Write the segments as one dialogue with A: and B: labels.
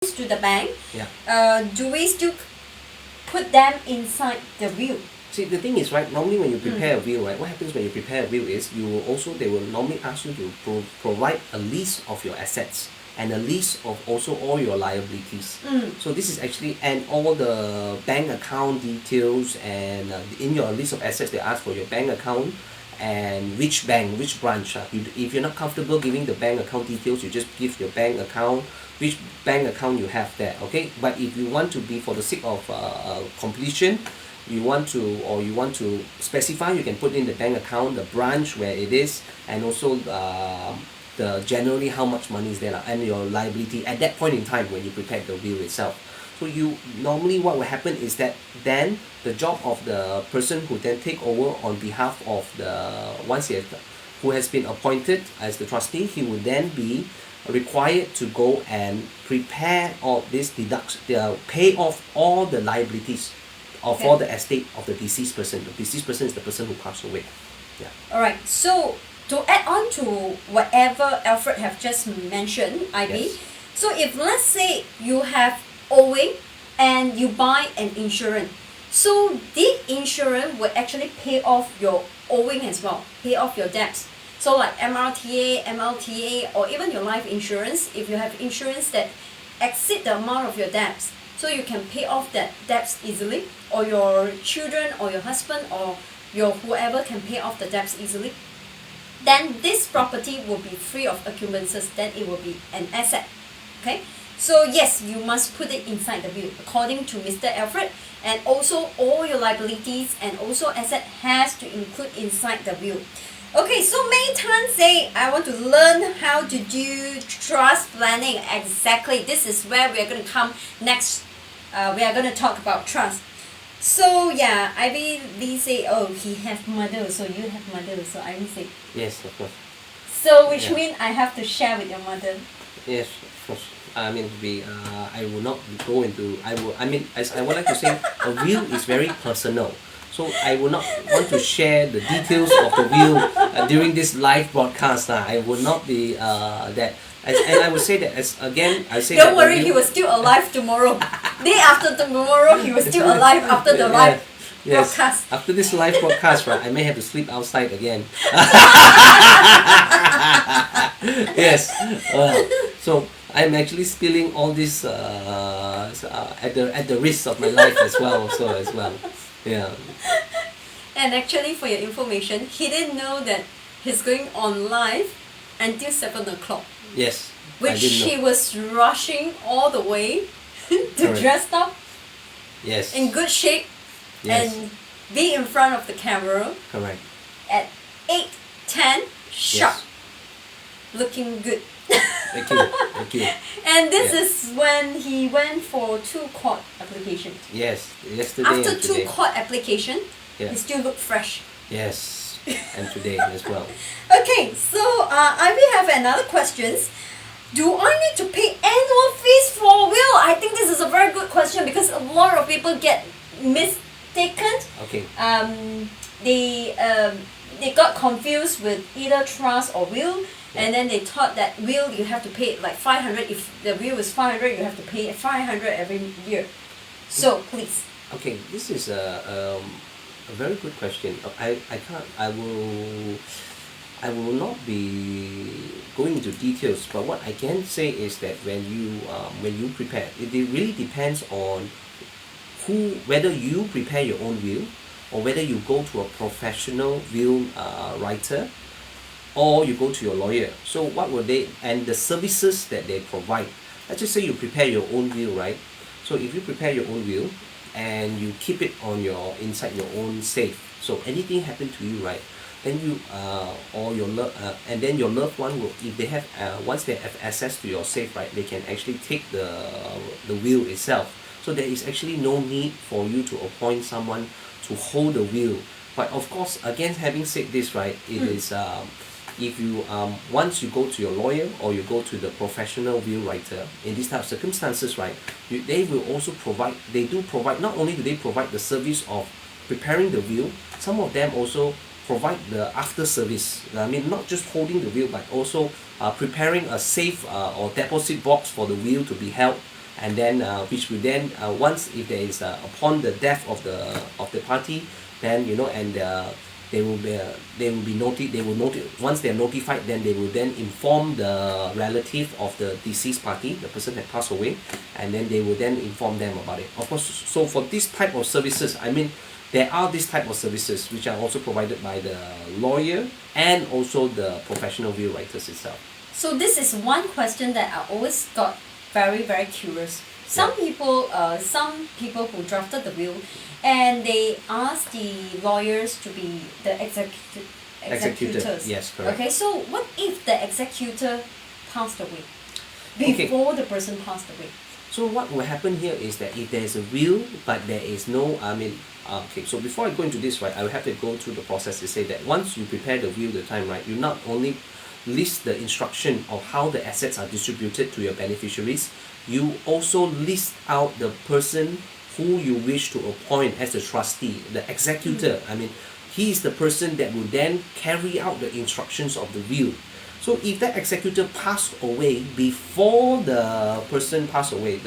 A: to the bank,
B: Yeah.
A: do we still put them inside the will?
B: See, the thing is, right, normally when you prepare a will, right, what happens when you prepare a will is you will also, they will normally ask you to provide a list of your assets and a list of also all your liabilities. So this is actually, and all the bank account details, and in your list of assets, they ask for your bank account and which bank, which branch. If you're not comfortable giving the bank account details, you just give your bank account, which bank account you have there, okay? But if you want to be, for the sake of completion, you want to specify, you can put in the bank account, the branch where it is, and also the generally how much money is there, and your liability at that point in time when you prepare the will itself. So you normally, what will happen is that then the job of the person who then take over on behalf of the who has been appointed as the trustee, he will then be required to go and prepare all this pay off all the liabilities of all the estate of the deceased person. The deceased person is the person who passed away. Yeah.
A: Alright, so to add on to whatever Alfred have just mentioned, Ivy,
B: Yes.
A: so if let's say you have owing and you buy an insurance, so the insurance will actually pay off your owing as well, pay off your debts. So like MLTA, or even your life insurance, if you have insurance that exceed the amount of your debts, so you can pay off that debts easily, or your children or your husband or your whoever can pay off the debts easily, then this property will be free of accumulances, then it will be an asset. Okay, so yes, you must put it inside the will according to Mr. Alfred, and also all your liabilities and also asset has to include inside the will. Okay, so May Tan say, I want to learn how to do trust planning. Exactly, this is where we are going to come next. We are going to talk about trust. So yeah, Ivy Lee say, oh, he have mother, so you have mother. So Ivy say,
B: Yes, of course.
A: so which
B: Yeah.
A: means I have to share with your mother.
B: Yes, of course. I mean, I will not go into. As I would like to say, a will is very personal. So I will not want to share the details of the will during this live broadcast. I will not be that. And I would say that, as again, I say.
A: Don't
B: that
A: worry, he was still alive tomorrow. Day after tomorrow, he was still alive after the live
B: Yes.
A: broadcast.
B: After this live broadcast, right, I may have to sleep outside again. Yes. So I'm actually spilling all this at the risk of my life as well. Yeah.
A: And actually, for your information, he didn't know that he's going on live until 7 o'clock,
B: Yes. I
A: which
B: didn't
A: he
B: know.
A: was rushing all the way to
B: Correct.
A: dress up
B: Yes.
A: in good shape
B: Yes.
A: and be in front of the camera
B: Correct.
A: at 8:10 sharp,
B: Yes.
A: looking good.
B: Thank you. Thank you.
A: And this
B: Yeah.
A: is when he went for 2 court applications.
B: Yes. Yesterday
A: After
B: and
A: 2
B: today.
A: court application,
B: Yeah.
A: he still looked fresh.
B: Yes. And today as well.
A: Okay, so I will have another questions. Do I need to pay annual fees for will? I think this is a very good question because a lot of people get mistaken.
B: Okay.
A: They got confused with either trust or will, and then they thought that will you have to pay like 500. If the will is 500, you have to pay 500 every year. So please.
B: Okay, this is a very good question. I will not be going into details, but what I can say is that when you prepare, it really depends on whether you prepare your own will, or whether you go to a professional will writer, or you go to your lawyer. So what will they, and the services that they provide. Let's just say you prepare your own will, right? So if you prepare your own will and you keep it on inside your own safe, so anything happen to you, right, then you or your and then your loved one will, if they have once they have access to your safe, right, they can actually take the will itself. So there is actually no need for you to appoint someone to hold the will. But of course, again, having said this, right, it is if you once you go to your lawyer or you go to the professional will writer in these type of circumstances, right, they will also provide. They do provide. Not only do they provide the service of preparing the will, some of them also provide the after service. I mean, not just holding the will, but also preparing a safe or deposit box for the will to be held, and then which will then once if there is upon the death of the party, then and they will be once they are notified, then they will then inform the relative of the deceased party, the person that passed away, and then they will then inform them about it. Of course, so for this type of services, I mean, there are this type of services which are also provided by the lawyer and also the professional will writers itself.
A: So this is one question that I always got very, very curious. Some people who drafted the will, and they ask the lawyers to be the executors.
B: Yes, correct.
A: Okay, so what if the executor passed away
B: Okay.
A: before the person passed away?
B: So what will happen here is that if there is a will but there is no, okay, so before I go into this, right, I will have to go through the process to say that once you prepare the will the time, right, you not only list the instruction of how the assets are distributed to your beneficiaries, you also list out the person who you wish to appoint as the trustee, the executor. I mean, he is the person that will then carry out the instructions of the will. So if that executor passed away before the person passed away,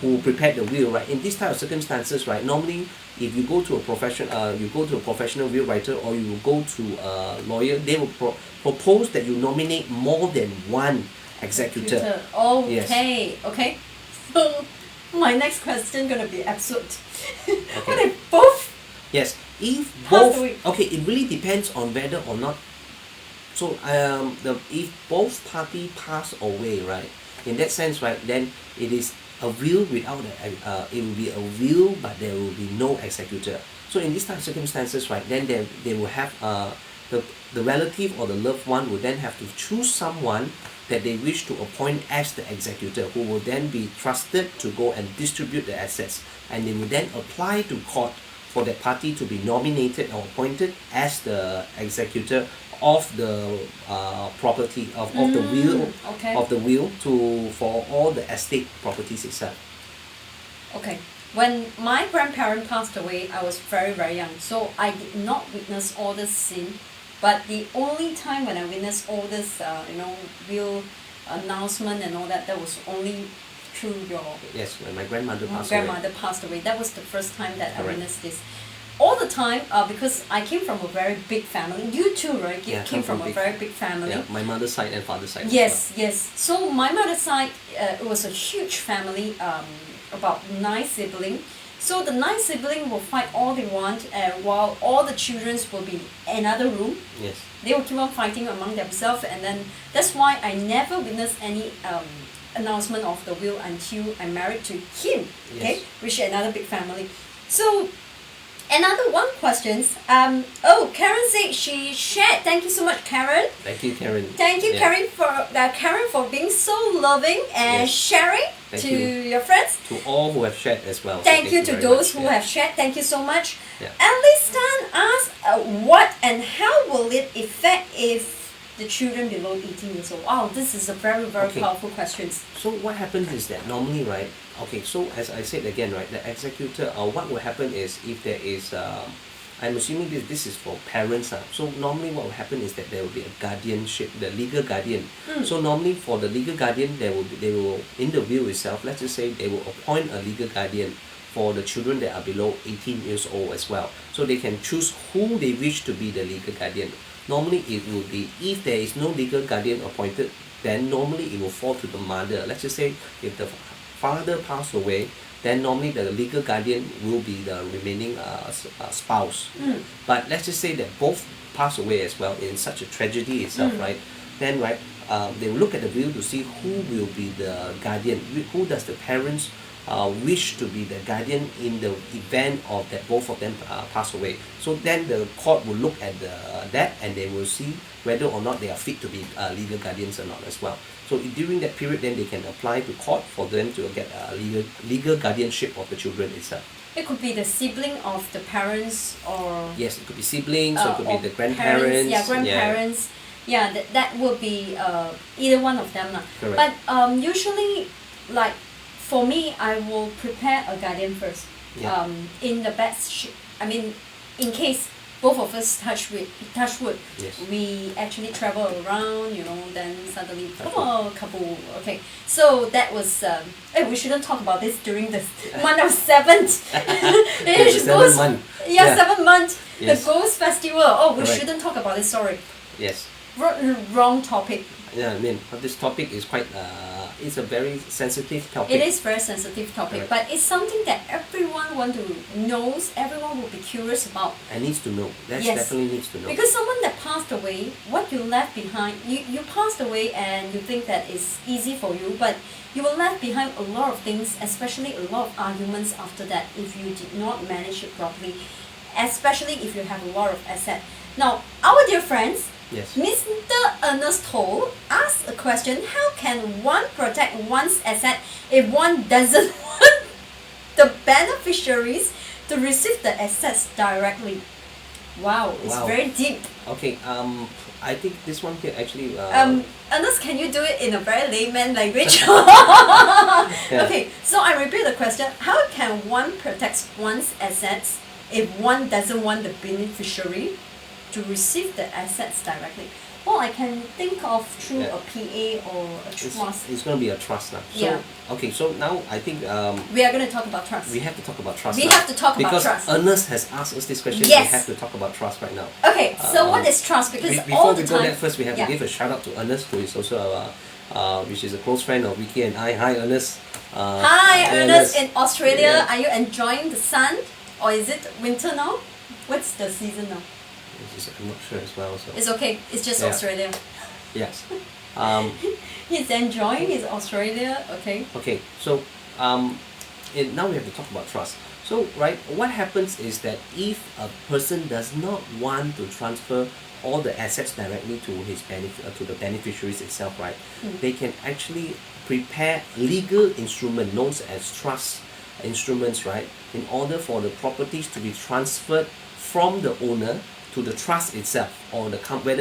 B: who prepared the will, right? In this type of circumstances, right? Normally, if you go to a professional will writer, or you will go to a lawyer, they will propose that you nominate more than one executor.
A: Okay,
B: Yes.
A: okay. So my next question gonna be absurd. What if both?
B: Yes, if
A: Passed
B: both,
A: away.
B: okay, it really depends on whether or not. So if both party pass away, right? In that sense, right, then it is a will without it will be a will, but there will be no executor. So in these type of circumstances, right, then they will have the relative or the loved one will then have to choose someone that they wish to appoint as the executor, who will then be trusted to go and distribute the assets, and they will then apply to court for that party to be nominated or appointed as the executor of the property of the will
A: Okay.
B: of the will for all the estate properties itself.
A: Okay. When my grandparent passed away, I was very, very young, so I did not witness all this scene. But the only time when I witnessed all this, will announcement and all that, that was only through your
B: Yes, when my grandmother passed away.
A: grandmother passed away. That was the first time that I
B: Correct.
A: witnessed this. All the time, because I came from a very big family. You too, right? You
B: Yeah,
A: came
B: come
A: from a
B: big-
A: very big family.
B: Yeah, my mother's side and father's side.
A: Yes, yes. So my mother's side, it was a huge family, about 9 siblings. So the 9 siblings will fight all they want, while all the children will be in another room.
B: Yes.
A: They will keep on fighting among themselves, and then that's why I never witnessed any announcement of the will until I married to him. Okay,
B: Yes.
A: which is another big family. So another one questions. Karen said she shared. Thank you so much, Karen.
B: Thank you, Karen.
A: Thank you,
B: Yeah.
A: Karen, for being so loving and
B: Yes.
A: sharing
B: Thank
A: to
B: you.
A: your friends.
B: To all who have shared as well. So
A: Thank you to
B: very
A: those
B: much.
A: who
B: Yeah.
A: have shared. Thank you so much.
B: Yeah.
A: Alice Tan asked, what and how will it affect if the children below 18 years old? Wow, this is a very, very
B: Okay.
A: powerful question.
B: So what happens is that normally, right? Okay, so as I said again, right, the executor, what will happen is if there is, I'm assuming this is for parents. So normally what will happen is that there will be a guardianship, the legal guardian. So normally for the legal guardian, they will in the will itself, let's just say they will appoint a legal guardian for the children that are below 18 years old as well. So they can choose who they wish to be the legal guardian. Normally it will be, if there is no legal guardian appointed, then normally it will fall to the mother. Let's just say if the father passed away, then normally the legal guardian will be the remaining spouse. But let's just say that both pass away as well in such a tragedy itself, right? Then they will look at the will to see who will be the guardian, who does the parents wish to be the guardian in the event of that both of them pass away. So then the court will look at that, and they will see whether or not they are fit to be legal guardians or not as well. So during that period, then they can apply to court for them to get legal guardianship of the children itself.
A: It could be the sibling of the parents, or
B: Yes, it could be siblings, or it could be
A: or
B: the grandparents.
A: Yeah, grandparents. Yeah, that would be either one of them.
B: Correct.
A: But usually, like for me, I will prepare a guardian first.
B: Yeah.
A: In the best, in case both of us touch wood,
B: Yes.
A: we actually travel around, then suddenly, couple, okay. So that was, we shouldn't talk about this during the month of seventh.
B: It's the seventh month.
A: Yeah,
B: Yeah.
A: 7th month,
B: Yes.
A: the Ghost Festival. Oh, we
B: Correct.
A: shouldn't talk about this, sorry.
B: Yes.
A: Wrong topic.
B: Yeah, I mean, but this topic is quite, it's a very sensitive topic.
A: It is very sensitive topic,
B: Correct.
A: but it's something that everyone knows, everyone will be curious about.
B: And needs to know. That
A: Yes.
B: definitely needs to know.
A: Because someone that passed away, what you left behind, you passed away and you think that it's easy for you, but you will left behind a lot of things, especially a lot of arguments after that if you did not manage it properly, especially if you have a lot of asset. Now, our dear friends,
B: Yes.
A: Mr. Ernest Toll asked a question: how can one protect one's asset if one doesn't want the beneficiaries to receive the assets directly? Wow, it's
B: Wow.
A: very deep.
B: Okay, I think this one here actually.
A: Ernest, can you do it in a very layman language?
B: Yeah.
A: Okay, so I repeat the question: how can one protect one's assets if one doesn't want the beneficiary to receive the assets directly? Well, I can think of through
B: Yeah.
A: a PA or a trust.
B: It's going to be a trust now. So,
A: Yeah.
B: okay, so now I think
A: We are going to talk about trust.
B: we have to talk about trust
A: We
B: now.
A: have to talk about
B: because
A: trust.
B: Ernest has asked us this question.
A: Yes.
B: We have to talk about trust right now.
A: Okay, so what is trust? Because
B: Before
A: all the
B: we go
A: time.
B: there, first we have
A: Yeah.
B: to give a shout out to Ernest, who is also which is a close friend of Vicky and I. Hi, Ernest.
A: Hi, Ernest in Australia.
B: Yeah.
A: Are you enjoying the sun, or is it winter now? What's the season now?
B: I'm not sure as well. So
A: It's okay. It's just
B: Yeah.
A: Australia.
B: yes.
A: He's enjoying his Australia. Okay.
B: Okay, so now we have to talk about trust. So, right, what happens is that if a person does not want to transfer all the assets directly to to the beneficiaries itself, right, they can actually prepare legal instrument known as trust instruments, right, in order for the properties to be transferred from the owner to the trust itself, or whether